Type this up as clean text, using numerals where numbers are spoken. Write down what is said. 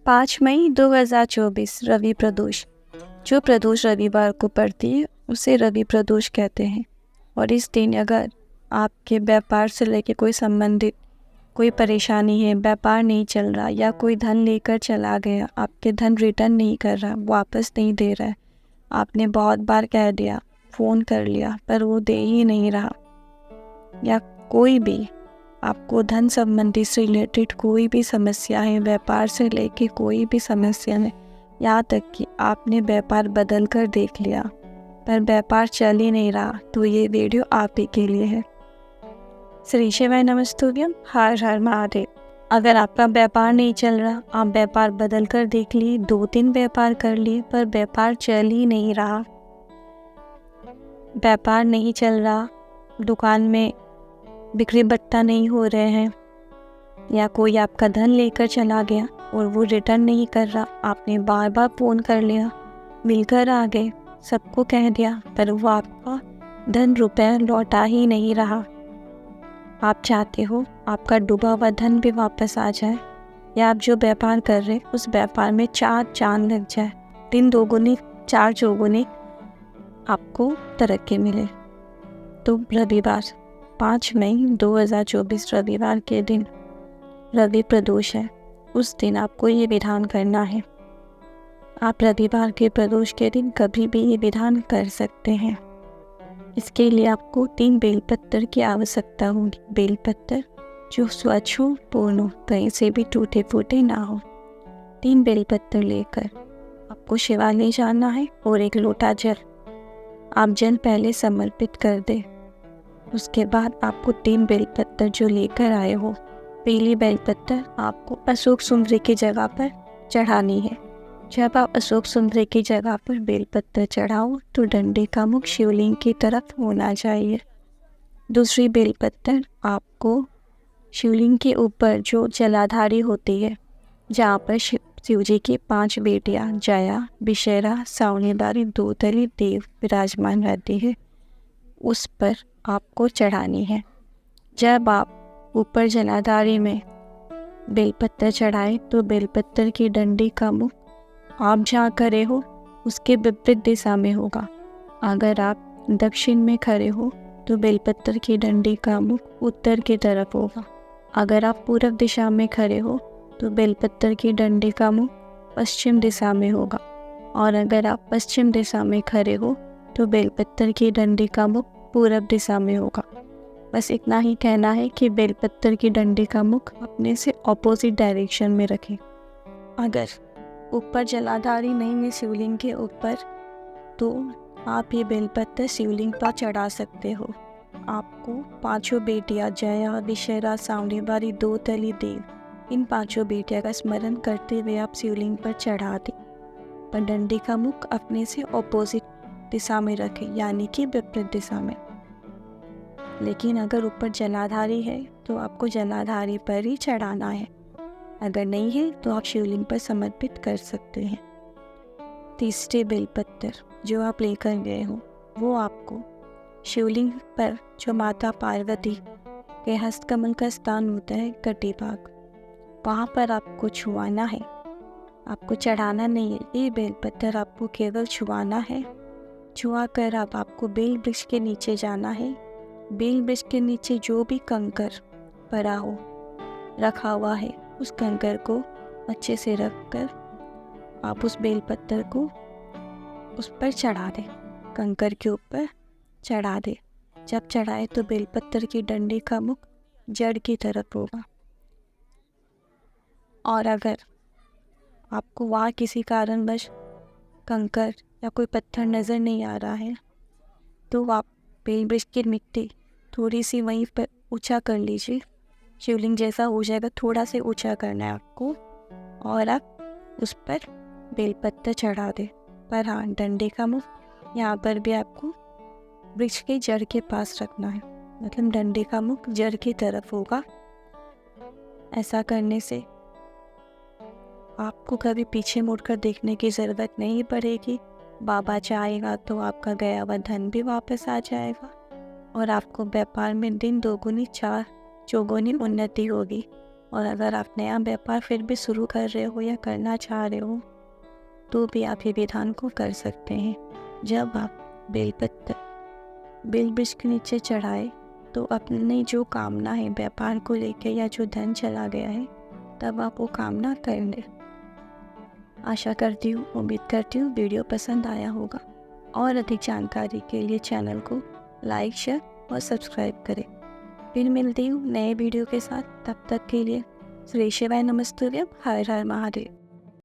5 मई 2024 रवि प्रदोष। जो प्रदोष रविवार को पड़ती है उसे रवि प्रदोष कहते हैं। और इस दिन अगर आपके व्यापार से लेकर कोई संबंधित कोई परेशानी है, व्यापार नहीं चल रहा या कोई धन लेकर चला गया, आपके धन रिटर्न नहीं कर रहा, वापस नहीं दे रहा है, आपने बहुत बार कह दिया, फ़ोन कर लिया पर वो दे ही नहीं रहा, या कोई भी आपको धन संबंधी से रिलेटेड कोई भी समस्या है, व्यापार से लेके कोई भी समस्या है, यहाँ तक कि आपने व्यापार बदल कर देख लिया पर व्यापार चल ही नहीं रहा, तो ये वीडियो आप ही के लिए है। श्री शिवाय नमस्तुभ्यम, हर हर महादेव। अगर आपका व्यापार नहीं चल रहा, आप व्यापार बदल कर देख लिए, 2-3 व्यापार कर लिए पर व्यापार चल ही नहीं रहा, व्यापार नहीं चल रहा, दुकान में बिक्री बट्टा नहीं हो रहे हैं, या कोई आपका धन लेकर चला गया और वो रिटर्न नहीं कर रहा, आपने बार बार फ़ोन कर लिया, मिलकर आ गए, सबको कह दिया पर वो आपका धन रुपए लौटा ही नहीं रहा। आप चाहते हो आपका डूबा हुआ धन भी वापस आ जाए, या आप जो व्यापार कर रहे उस व्यापार में 4 चांद लग जाए, 3 दोगुनी 4 चौगुनी आपको तरक्की मिले। तो रविवार 5 मई 2024 रविवार के दिन रवि प्रदोष है। उस दिन आपको ये विधान करना है। आप रविवार के प्रदोष के दिन कभी भी ये विधान कर सकते हैं। इसके लिए आपको 3 बेलपत्र की आवश्यकता होगी। बेलपत्र जो स्वच्छ हो, पूर्ण हो, कहीं से भी टूटे फूटे ना हो। 3 बेलपत्र लेकर आपको शिवालय जाना है और 1 लोटा जल आप जल पहले समर्पित कर दे। उसके बाद आपको 3 बेलपत्र जो लेकर आए हो, पहली बेलपत्र आपको अशोक सुंदरी की जगह पर चढ़ानी है। जब आप अशोक सुंदरी की जगह पर बेलपत्र चढ़ाओ तो डंडे का मुख शिवलिंग की तरफ होना चाहिए। दूसरी बेलपत्र आपको शिवलिंग के ऊपर जो जलाधारी होती है, जहाँ पर शिव जी की 5 बेटियाँ जया, विषैरा, सावनीदारी, दूतली देव विराजमान रहती है, उस पर आपको चढ़ानी है। जब आप ऊपर जलाधारी में बेलपत्र चढ़ाए तो बेलपत्र की डंडी का मुख आप जहाँ खड़े हो उसके विपरीत दिशा में होगा। अगर आप दक्षिण में खड़े हो तो बेलपत्र की डंडी का मुख उत्तर की तरफ होगा। अगर आप पूर्व दिशा में खड़े हो तो बेलपत्र की डंडी का मुख पश्चिम दिशा में होगा। और अगर आप पश्चिम दिशा में खड़े हो तो बेलपत्र की डंडी का मुख पूर्व दिशा में होगा। बस इतना ही कहना है कि बेलपत्र की डंडी का मुख अपने से ऑपोजिट डायरेक्शन में रखें। अगर ऊपर जलाधारी नहीं है शिवलिंग के ऊपर, तो आप ये बेलपत्र शिवलिंग पर चढ़ा सकते हो। आपको 5 बेटियाँ जया, विषैरा, सावनीबारी, दूतली देव, इन 5 बेटियाँ का स्मरण करते हुए आप शिवलिंग पर चढ़ा दें, पर डंडी का मुख अपने से ऑपोजिट दिशा में रखें, यानी कि विपरीत दिशा में। लेकिन अगर ऊपर जलाधारी है तो आपको जलाधारी पर ही चढ़ाना है, अगर नहीं है तो आप शिवलिंग पर समर्पित कर सकते हैं। तीसरे बेलपत्र जो आप लेकर गए हो वो आपको शिवलिंग पर जो माता पार्वती के हस्तकमल का स्थान होता है, कटी भाग, वहाँ पर आपको छुआना है, आपको चढ़ाना नहीं है। ये बेलपत्र आपको केवल छुआना है। छुआ कर आपको बेल वृक्ष के नीचे जाना है। बेल वृक्ष के नीचे जो भी कंकर पड़ा हो, रखा हुआ है, उस कंकर को अच्छे से रख कर आप उस बेलपत्र को उस पर चढ़ा दें, कंकर के ऊपर चढ़ा दें। जब चढ़ाए तो बेलपत्र की डंडी का मुख जड़ की तरफ होगा। और अगर आपको वहाँ किसी कारणवश कंकर या कोई पत्थर नज़र नहीं आ रहा है तो आप बेल वृक्ष की मिट्टी थोड़ी सी वहीं पर ऊंचा कर लीजिए। शिवलिंग जैसा हो जाएगा, थोड़ा से ऊंचा करना है आपको, और आप उस पर बेलपत्र चढ़ा दें। पर हाँ, डंडे का मुख यहाँ पर भी आपको वृक्ष के जड़ के पास रखना है, मतलब डंडे का मुख जड़ की तरफ होगा। ऐसा करने से आपको कभी पीछे मुड़कर देखने की ज़रूरत नहीं पड़ेगी। बाबा चाहेगा तो आपका गया हुआ धन भी वापस आ जाएगा और आपको व्यापार में दिन दोगुनी 4 चौगुनी उन्नति होगी। और अगर आप नया व्यापार फिर भी शुरू कर रहे हो या करना चाह रहे हो तो भी आप ये विधान को कर सकते हैं। जब आप बेल वृक्ष के नीचे चढ़ाए तो अपनी जो कामना है व्यापार को लेकर या जो धन चला गया है, तब आप वो कामना कर लें। आशा करती हूँ, उम्मीद करती हूँ वीडियो पसंद आया होगा। और अधिक जानकारी के लिए चैनल को लाइक, शेयर और सब्सक्राइब करें। फिर मिलती हूँ नए वीडियो के साथ। तब तक के लिए श्री शिवाय नमस्तुभ्यं। हर हर महादेव।